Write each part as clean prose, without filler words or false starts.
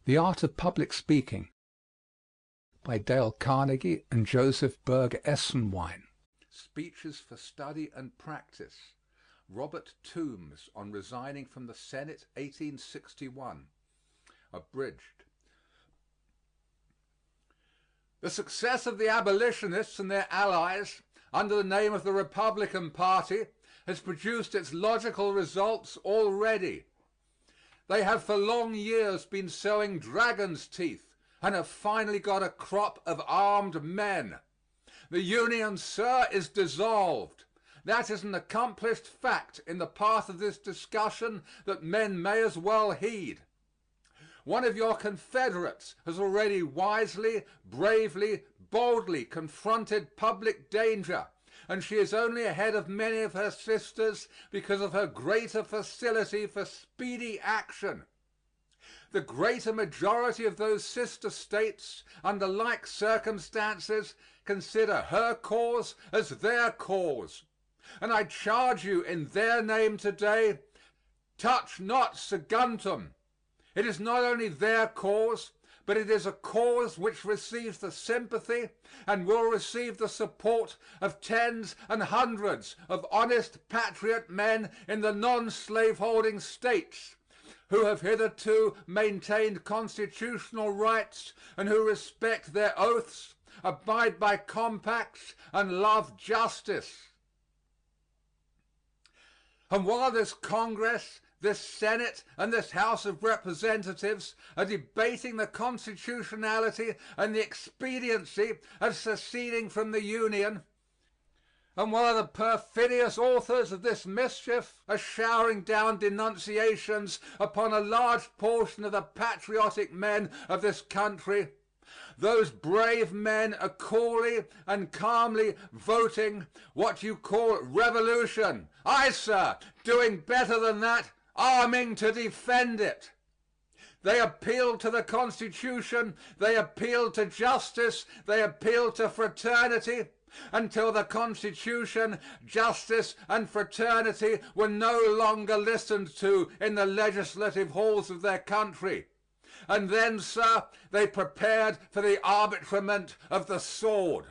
The Art of Public Speaking by Dale Carnegie and Joseph Berger Esenwein. Speeches for Study and Practice. Robert Toombs on resigning from the Senate, 1861. Abridged. The success of the abolitionists and their allies under the name of the Republican Party has produced its logical results already. They have for long years been sowing dragon's teeth and have finally got a crop of armed men. The Union, sir, is dissolved. That is an accomplished fact in the path of this discussion that men may as well heed. One of your confederates has already wisely, bravely, boldly confronted public danger, and she is only ahead of many of her sisters because of her greater facility for speedy action. The greater majority of those sister states, under like circumstances, consider her cause as their cause, and I charge you in their name today, touch not Saguntum. It is not only their cause, but it is a cause which receives the sympathy and will receive the support of tens and hundreds of honest patriot men in the non-slaveholding states who have hitherto maintained constitutional rights and who respect their oaths, abide by compacts, and love justice. And while this Congress, this Senate, and this House of Representatives are debating the constitutionality and the expediency of seceding from the Union, and while the perfidious authors of this mischief are showering down denunciations upon a large portion of the patriotic men of this country, those brave men are coolly and calmly voting what you call revolution. Aye, sir, doing better than that, arming to defend it. They appeal to the Constitution, they appeal to justice, they appeal to fraternity, until the Constitution, justice, and fraternity were no longer listened to in the legislative halls of their country. And then, sir, they prepared for the arbitrament of the sword.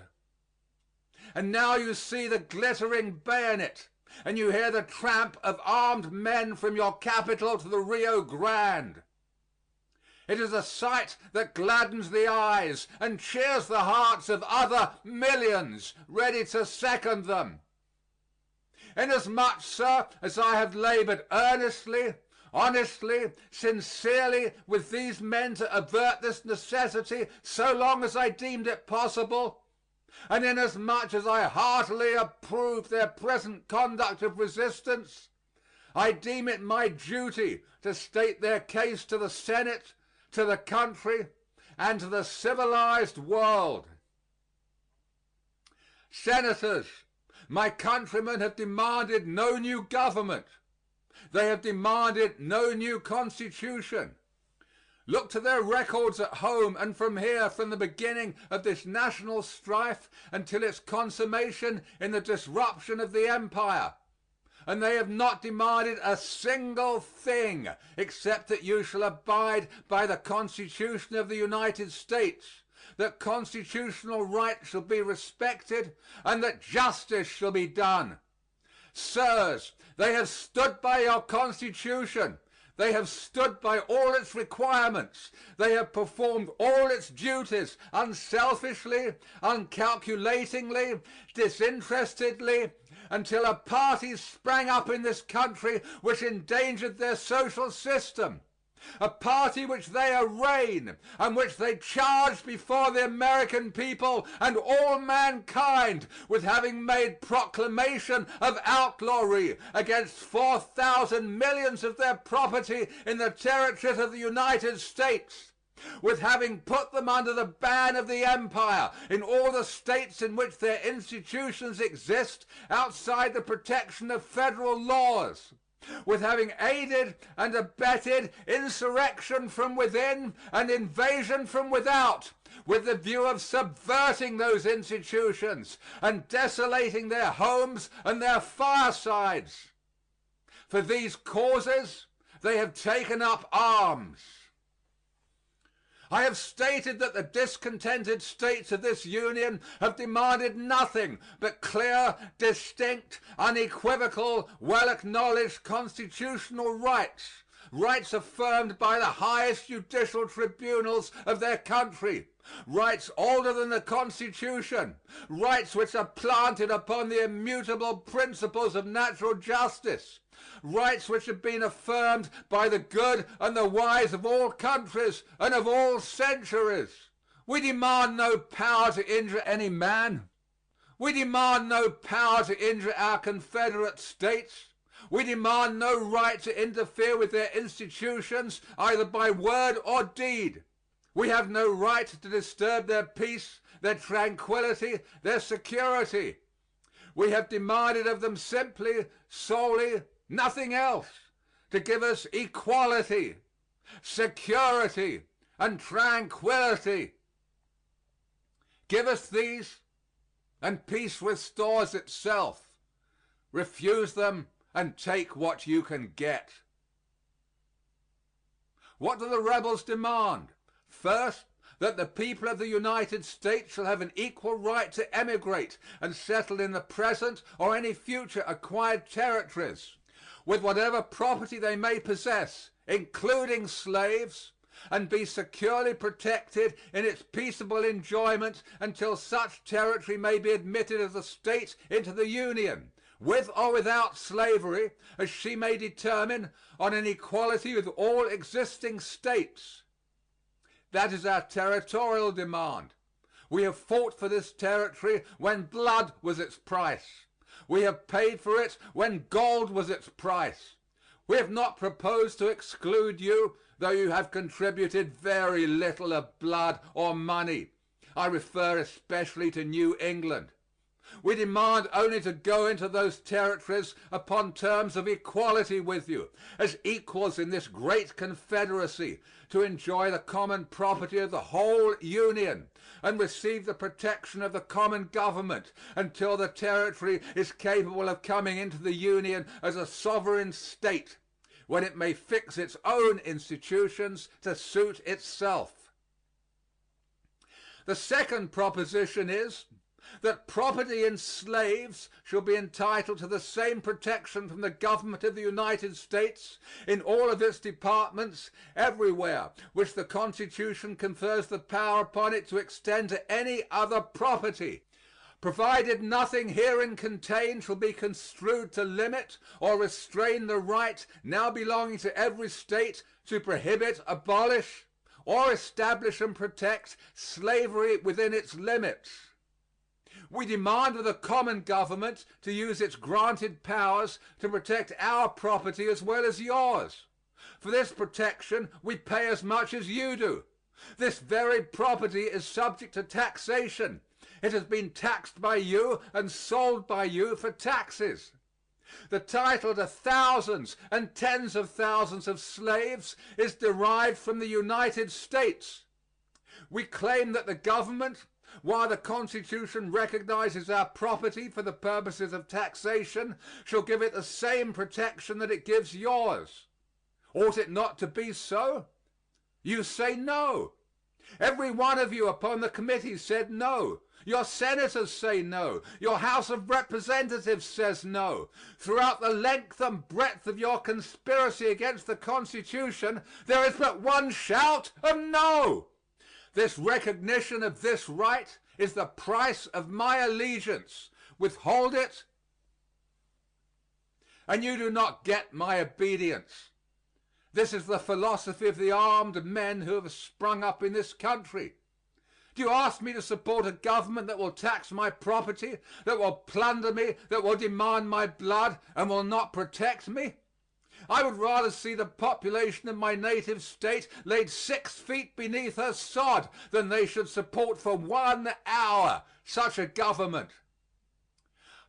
And now you see the glittering bayonet, and you hear the tramp of armed men from your capital to the Rio Grande. It is a sight that gladdens the eyes and cheers the hearts of other millions ready to second them. Inasmuch, sir, as I have labored earnestly, honestly, sincerely with these men to avert this necessity so long as I deemed it possible, and inasmuch as I heartily approve their present conduct of resistance, I deem it my duty to state their case to the Senate, to the country, and to the civilized world. Senators, my countrymen have demanded no new government. They have demanded no new constitution. Look to their records at home and from here, from the beginning of this national strife until its consummation in the disruption of the empire, and they have not demanded a single thing except that you shall abide by the Constitution of the United States, that constitutional rights shall be respected, and that justice shall be done. Sirs, they have stood by your Constitution. They have stood by all its requirements. They have performed all its duties unselfishly, uncalculatingly, disinterestedly, until a party sprang up in this country which endangered their social system, a party which they arraign and which they charge before the American people and all mankind with having made proclamation of outlawry against 4,000 millions of their property in the territories of the United States, with having put them under the ban of the empire in all the states in which their institutions exist outside the protection of federal laws, with having aided and abetted insurrection from within and invasion from without, with the view of subverting those institutions and desolating their homes and their firesides. For these causes they have taken up arms. I have stated that the discontented states of this Union have demanded nothing but clear, distinct, unequivocal, well acknowledged constitutional rights, rights affirmed by the highest judicial tribunals of their country, rights older than the Constitution, rights which are planted upon the immutable principles of natural justice, rights which have been affirmed by the good and the wise of all countries and of all centuries. We demand no power to injure any man. We demand no power to injure our Confederate States. We demand no right to interfere with their institutions either by word or deed. We have no right to disturb their peace, their tranquility, their security. We have demanded of them simply, solely, nothing else, to give us equality, security, and tranquility. Give us these, and peace restores itself. Refuse them, and take what you can get. What do the rebels demand? First, that the people of the United States shall have an equal right to emigrate and settle in the present or any future acquired territories, with whatever property they may possess, including slaves, and be securely protected in its peaceable enjoyment until such territory may be admitted as a state into the Union, with or without slavery, as she may determine, on an equality with all existing states. That is our territorial demand. We have fought for this territory when blood was its price. We have paid for it when gold was its price. We have not proposed to exclude you, though you have contributed very little of blood or money. I refer especially to New England. We demand only to go into those territories upon terms of equality with you, as equals in this great confederacy, to enjoy the common property of the whole Union and receive the protection of the common government until the territory is capable of coming into the Union as a sovereign state, when it may fix its own institutions to suit itself. The second proposition is that property in slaves shall be entitled to the same protection from the government of the United States in all of its departments everywhere which the Constitution confers the power upon it to extend to any other property, provided nothing herein contained shall be construed to limit or restrain the right now belonging to every state to prohibit, abolish, or establish and protect slavery within its limits. We demand of the common government to use its granted powers to protect our property as well as yours. For this protection we pay as much as you do. This very property is subject to taxation. It has been taxed by you and sold by you for taxes. The title to thousands and tens of thousands of slaves is derived from the United States. We claim that the government, while the Constitution recognizes our property for the purposes of taxation, shall give it the same protection that it gives yours. Ought it not to be so? You say no. Every one of you upon the committee said no. Your senators say no. Your House of Representatives says no. Throughout the length and breadth of your conspiracy against the Constitution, there is but one shout of no. This recognition of this right is the price of my allegiance. Withhold it, and you do not get my obedience. This is the philosophy of the armed men who have sprung up in this country. Do you ask me to support a government that will tax my property, that will plunder me, that will demand my blood, and will not protect me? I would rather see the population of my native state laid 6 feet beneath her sod than they should support for 1 hour such a government.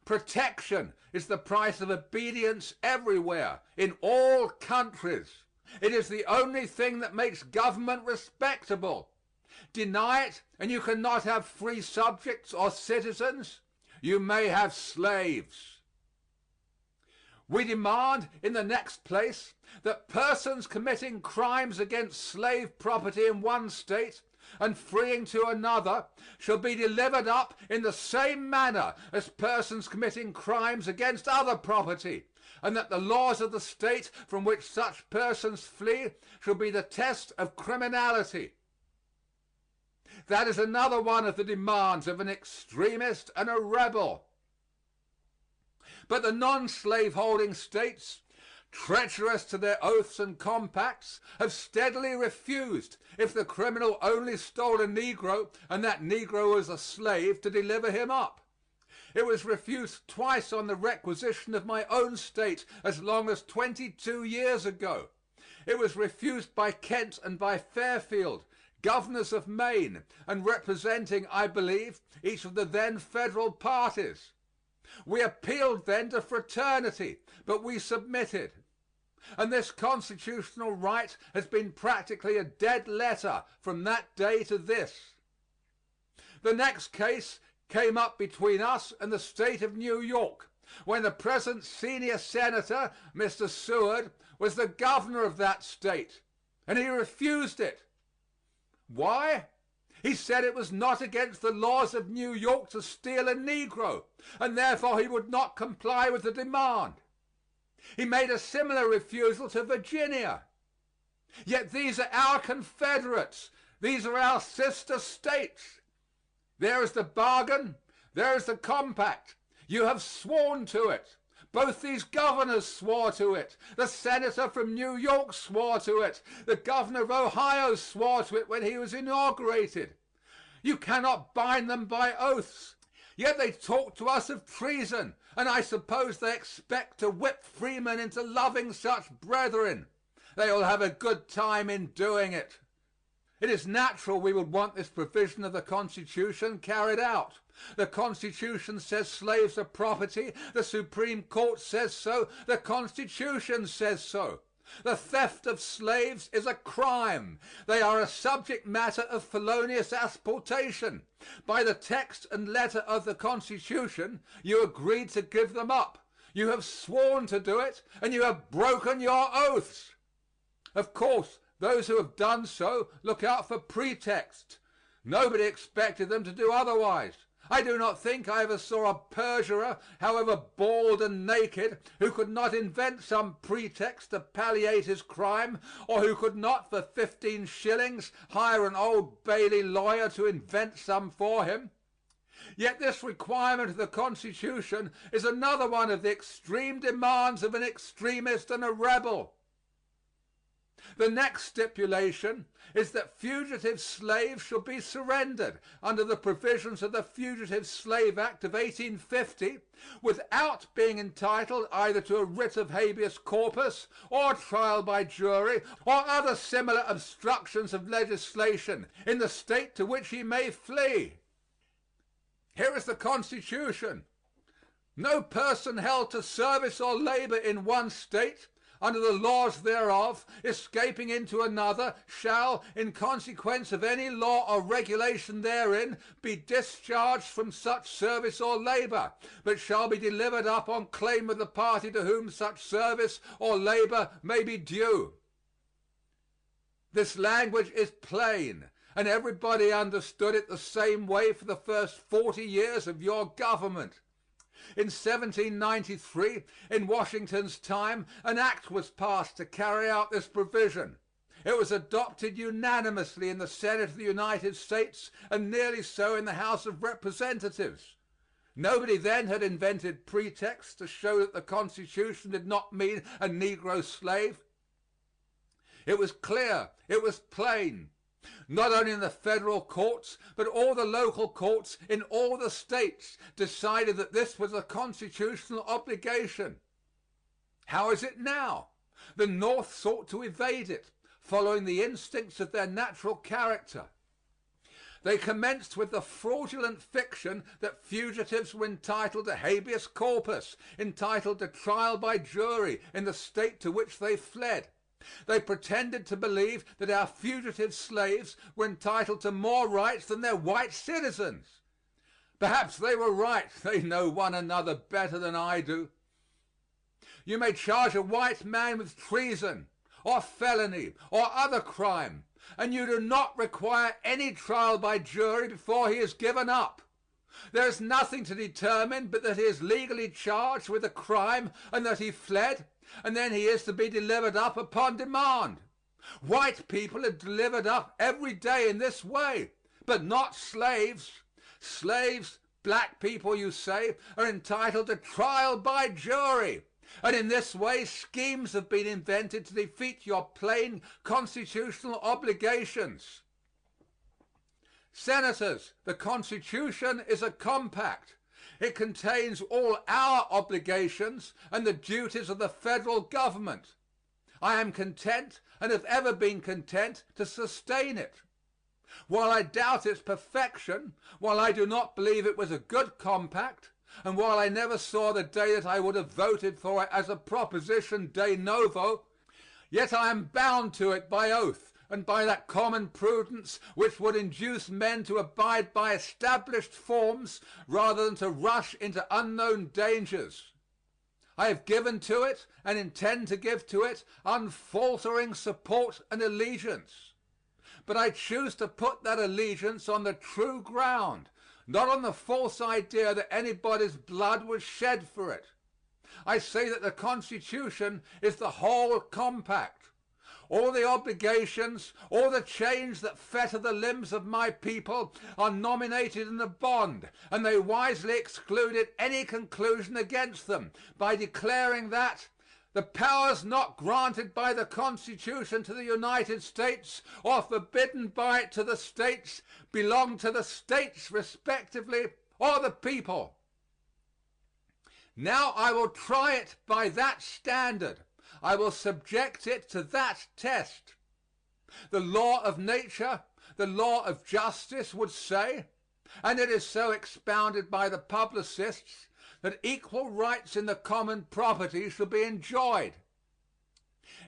Protection is the price of obedience everywhere, in all countries. It is the only thing that makes government respectable. Deny it, and you cannot have free subjects or citizens. You may have slaves. We demand, in the next place, that persons committing crimes against slave property in one state and freeing to another shall be delivered up in the same manner as persons committing crimes against other property, and that the laws of the state from which such persons flee shall be the test of criminality. That is another one of the demands of an extremist and a rebel. But the non-slaveholding states, treacherous to their oaths and compacts, have steadily refused, if the criminal only stole a Negro and that Negro was a slave, to deliver him up. It was refused twice on the requisition of my own state as long as 22 years ago. It was refused by Kent and by Fairfield, governors of Maine, and representing, I believe, each of the then federal parties. We appealed then to fraternity, but we submitted. And this constitutional right has been practically a dead letter from that day to this. The next case came up between us and the State of New York, when the present senior senator, Mr. Seward, was the governor of that state, and he refused it. Why? He said it was not against the laws of New York to steal a Negro, and therefore he would not comply with the demand. He made a similar refusal to Virginia. Yet these are our confederates. These are our sister states. There is the bargain. There is the compact. You have sworn to it. Both these governors swore to it. The senator from New York swore to it. The governor of Ohio swore to it when he was inaugurated. You cannot bind them by oaths. Yet they talk to us of treason, and I suppose they expect to whip freemen into loving such brethren. They will have a good time in doing it. It is natural we would want this provision of the Constitution carried out. The Constitution says slaves are property. The Supreme Court says so. The Constitution says so. The theft of slaves is a crime. They are a subject matter of felonious exportation. By the text and letter of the Constitution, you agreed to give them up. You have sworn to do it, and you have broken your oaths. Of course, those who have done so look out for pretext. Nobody expected them to do otherwise. I do not think I ever saw a perjurer, however bald and naked, who could not invent some pretext to palliate his crime, or who could not for 15 shillings hire an Old Bailey lawyer to invent some for him. Yet this requirement of the Constitution is another one of the extreme demands of an extremist and a rebel. The next stipulation is that fugitive slaves shall be surrendered under the provisions of the Fugitive Slave Act of 1850 without being entitled either to a writ of habeas corpus or trial by jury or other similar obstructions of legislation in the state to which he may flee. Here is the Constitution. No person held to service or labor in one state under the laws thereof, escaping into another, shall, in consequence of any law or regulation therein, be discharged from such service or labor, but shall be delivered up on claim of the party to whom such service or labor may be due. This language is plain, and everybody understood it the same way for the first 40 years of your government. In 1793, in Washington's time, an act was passed to carry out this provision. It was adopted unanimously in the Senate of the United States and nearly so in the House of Representatives. Nobody then had invented pretexts to show that the Constitution did not mean a Negro slave. It was clear, it was plain. Not only in the federal courts, but all the local courts in all the states decided that this was a constitutional obligation. How is it now? The North sought to evade it, following the instincts of their natural character. They commenced with the fraudulent fiction that fugitives were entitled to habeas corpus, entitled to trial by jury in the state to which they fled. They pretended to believe that our fugitive slaves were entitled to more rights than their white citizens. Perhaps they were right. They know one another better than I do. You may charge a white man with treason or felony or other crime, and you do not require any trial by jury before he is given up. There is nothing to determine but that he is legally charged with a crime and that he fled, and then he is to be delivered up upon demand. White people are delivered up every day in this way, but not slaves. Slaves, black people, you say, are entitled to trial by jury. And in this way schemes have been invented to defeat your plain constitutional obligations. Senators, the Constitution is a compact. It contains all our obligations and the duties of the federal government. I am content and have ever been content to sustain it. While I doubt its perfection, while I do not believe it was a good compact, and while I never saw the day that I would have voted for it as a proposition de novo, yet I am bound to it by oath and by that common prudence which would induce men to abide by established forms rather than to rush into unknown dangers. I have given to it and intend to give to it unfaltering support and allegiance. But I choose to put that allegiance on the true ground, not on the false idea that anybody's blood was shed for it. I say that the Constitution is the whole compact. All the obligations, all the chains that fetter the limbs of my people are nominated in the bond, and they wisely excluded any conclusion against them by declaring that the powers not granted by the Constitution to the United States or forbidden by it to the States belong to the States respectively or the people. Now I will try it by that standard. I will subject it to that test. The law of nature, the law of justice would say, and it is so expounded by the publicists, that equal rights in the common property shall be enjoyed.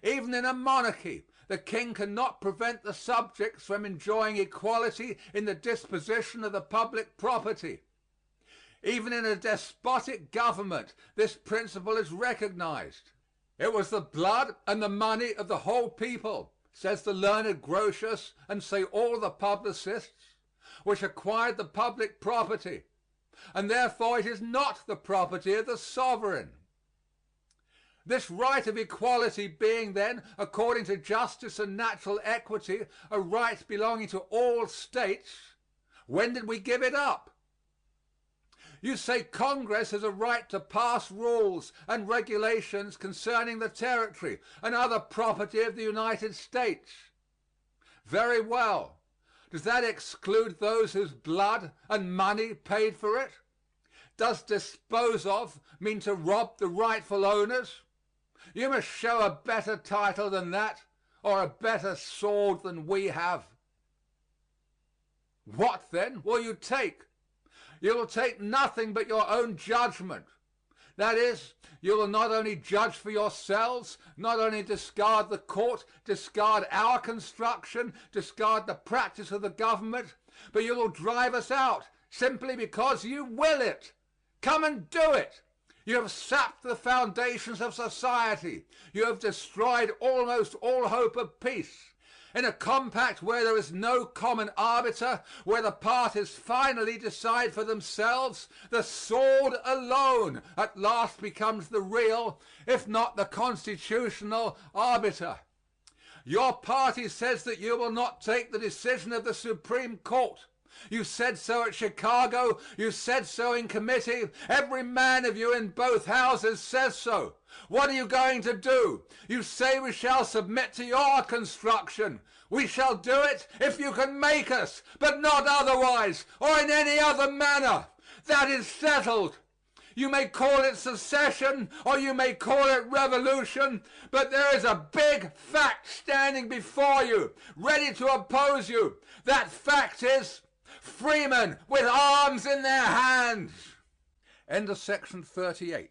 Even in a monarchy, the king cannot prevent the subjects from enjoying equality in the disposition of the public property. Even in a despotic government, this principle is recognized. It was the blood and the money of the whole people, says the learned Grotius, and say all the publicists, which acquired the public property, and therefore it is not the property of the sovereign. This right of equality being then, according to justice and natural equity, a right belonging to all states, when did we give it up? You say Congress has a right to pass rules and regulations concerning the territory and other property of the United States. Very well. Does that exclude those whose blood and money paid for it? Does dispose of mean to rob the rightful owners? You must show a better title than that, or a better sword than we have. What then will you take? You will take nothing but your own judgment. That is, you will not only judge for yourselves, not only discard the court, discard our construction, discard the practice of the government, but you will drive us out simply because you will it. Come and do it. You have sapped the foundations of society. You have destroyed almost all hope of peace. In a compact where there is no common arbiter, where the parties finally decide for themselves, the sword alone at last becomes the real, if not the constitutional, arbiter. Your party says that you will not take the decision of the Supreme Court. You said so at Chicago. You said so in committee. Every man of you in both houses says so. What are you going to do? You say we shall submit to your construction. We shall do it if you can make us, but not otherwise or in any other manner. That is settled. You may call it secession or you may call it revolution, but there is a big fact standing before you, ready to oppose you. That fact is freemen with arms in their hands. End of section 38.